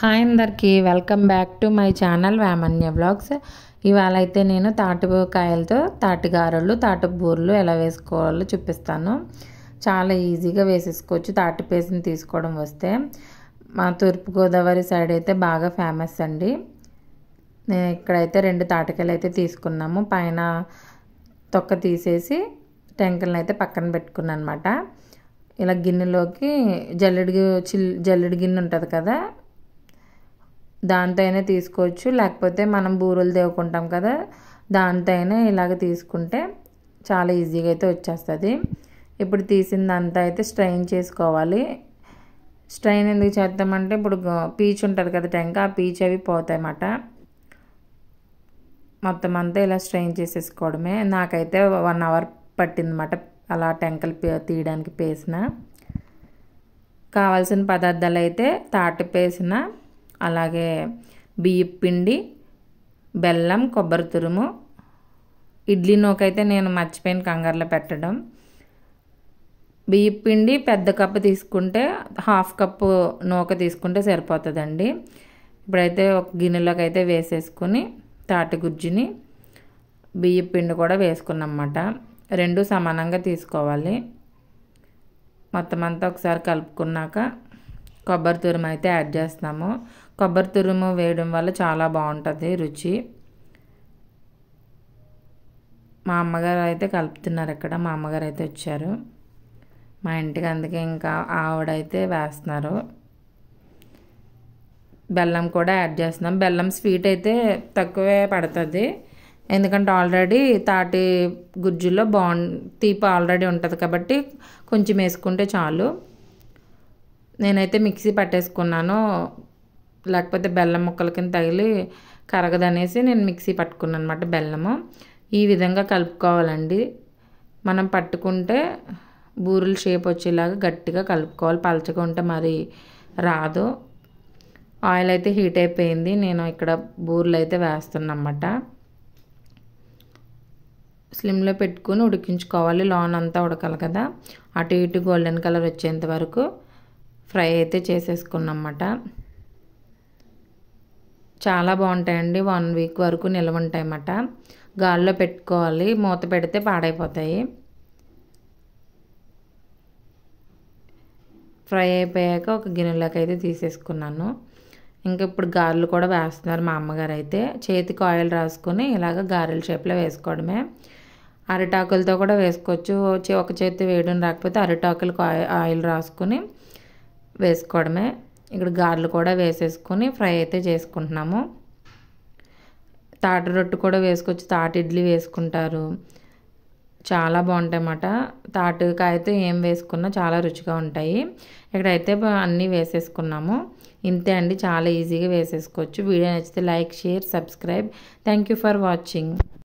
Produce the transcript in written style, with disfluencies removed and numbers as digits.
Hi అందరికీ welcome back to my channel Vemanya vlogs. ఇవాళ అయితే నేను తాటికాయలతో తాటిగారెలు తాటిబూరలు ఎలా వేసుకోవాలో చూపిస్తాను. చాలా ఈజీగా వేసేసుకోవచ్చు తాటి పేస్ట్ని తీసుకోవడం వస్తే. మా తూర్పుగోదావరి సైడ్ అయితే బాగా ఫేమస్ అండి. నేను ఇక్కడైతే 2 తాటికాయలు అయితే తీసుకున్నాము. పైన తొక్క తీసేసి టెంకలను అయితే పక్కన పెట్టుకున్నాను అనమాట. ఇలా గిన్నెలోకి జల్లెడి గిన్నె ఉంటుంది కదా, దాంతో అయినా తీసుకోవచ్చు, లేకపోతే మనం బూరెలు దేవుకుంటాం కదా దాంతో అయినా ఇలాగ తీసుకుంటే చాలా ఈజీగా అయితే వచ్చేస్తుంది. ఇప్పుడు తీసిందంతా అయితే స్ట్రెయిన్ చేసుకోవాలి. స్ట్రెయిన్ ఎందుకు చేద్దామంటే ఇప్పుడు పీచు ఉంటుంది కదా టెంక, ఆ పీచు అవి పోతాయి అన్నమాట. మొత్తం అంతా ఇలా స్ట్రెయిన్ చేసేసుకోవడమే. నాకైతే 1 అవర్ పట్టిందన్నమాట అలా టెంకలు తీయడానికి పేసిన. కావాల్సిన పదార్థాలు అయితే తాటి పేసిన, అలాగే బియ్యం పిండి, బెల్లం, కొబ్బరి తురుము, ఇడ్లీ నూకైతే నేను మర్చిపోయిన కంగారులో పెట్టడం. బియ్యం పిండి పెద్ద కప్పు తీసుకుంటే 1/2 కప్పు నూక తీసుకుంటే సరిపోతుందండి. ఇప్పుడైతే ఒక గిన్నెలోకి అయితే వేసేసుకుని తాటి గుజ్జుని బియ్యం పిండి కూడా వేసుకున్నమాట. 2 సమానంగా తీసుకోవాలి. మొత్తం అంతా ఒకసారి కలుపుకున్నాక కొబ్బరి తురుము అయితే యాడ్ చేస్తున్నాము. కొబ్బరి తురుము వేయడం వల్ల చాలా బాగుంటుంది రుచి. మా అమ్మగారు అయితే కలుపుతున్నారు ఇక్కడ. మా అమ్మగారు అయితే వచ్చారు మా ఇంటికి, అందుకే ఇంకా ఆవిడైతే వేస్తున్నారు. బెల్లం కూడా యాడ్ చేస్తున్నాం. బెల్లం స్వీట్ అయితే తక్కువే పడుతుంది, ఎందుకంటే ఆల్రెడీ తాటి గుజ్జులో తీపి ఆల్రెడీ ఉంటుంది కాబట్టి కొంచెం వేసుకుంటే చాలు. నేనైతే మిక్సీ పట్టేసుకున్నాను, లేకపోతే బెల్లం ముక్కల కింద తగిలి కరగదనేసి నేను మిక్సీ పట్టుకున్నాను అనమాట బెల్లము. ఈ విధంగా కలుపుకోవాలండి. మనం పట్టుకుంటే బూరెల షేప్ వచ్చేలాగా గట్టిగా కలుపుకోవాలి. పలచగా ఉంటే మరి రాదు. ఆయిల్ అయితే హీట్ అయిపోయింది. నేను ఇక్కడ బూరెలు అయితే వేస్తున్నమాట. స్లిమ్లో పెట్టుకుని ఉడికించుకోవాలి. లోన్ అంతా ఉడకాలి కదా, అటు ఇటు గోల్డెన్ కలర్ వచ్చేంత వరకు ఫ్రై అయితే చేసేసుకున్నమాట. చాలా బాగుంటాయండి. 1 వీక్ వరకు నిల్వ ఉంటాయి అన్నమాట. గాల్లో పెట్టుకోవాలి, మూత పెడితే పాడైపోతాయి. ఫ్రై అయిపోయాక ఒక గిన్నెలోకి అయితే తీసేసుకున్నాను. ఇంకా ఇప్పుడు గారెలు కూడా వేస్తున్నారు మా అమ్మగారు అయితే. చేతికి ఆయిల్ రాసుకొని ఇలాగ గారెల షేప్లో వేసుకోవడమే. అరిటాకులతో కూడా వేసుకోవచ్చు. ఒక చేతి వేయడం రాకపోతే అరిటాకులకు ఆయిల్ రాసుకొని వేసుకోవడమే. ఇక్కడ గారెలు కూడా వేసేసుకొని ఫ్రై అయితే చేసుకుంటున్నాము. తాటి రొట్టు కూడా వేసుకోవచ్చు, తాటి ఇడ్లీ వేసుకుంటారు, చాలా బాగుంటాయి అన్నమాట. తాటికాయతో ఏం వేసుకున్నా చాలా రుచిగా ఉంటాయి. ఇక్కడైతే అన్నీ వేసేసుకున్నాము. ఇంతే అండి, చాలా ఈజీగా వేసేసుకోవచ్చు. వీడియో నచ్చితే like, share, subscribe. Thank you for watching.